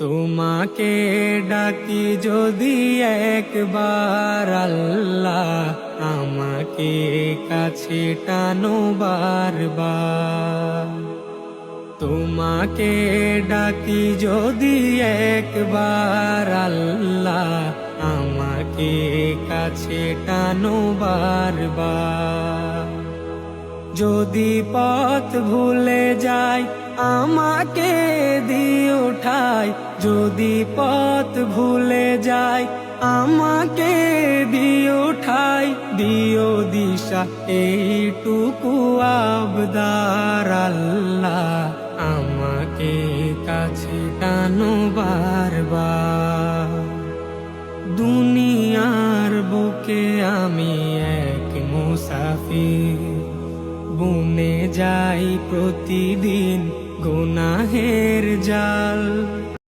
তোমাকে ডাকি যদি একবার আল্লাহ, আমাকে কাছে টানো বারবার। তোমাকে ডাকি যদি একবার আল্লাহ, আমাকে কাছে টানো বারবার। যদি পথ ভুলে যাই আমাকে দিও ঠাই, যদি পথ ভুলে যাই আমাকে দিও ঠাই, দিও দিশা এইটুকু আবদার আল্লাহ, আমাকে কাছে টানো বারবার। দুনিয়ার বুকে আমি এক মুসাফির, বুনে যাই প্রতিদিন গুনাহের জাল।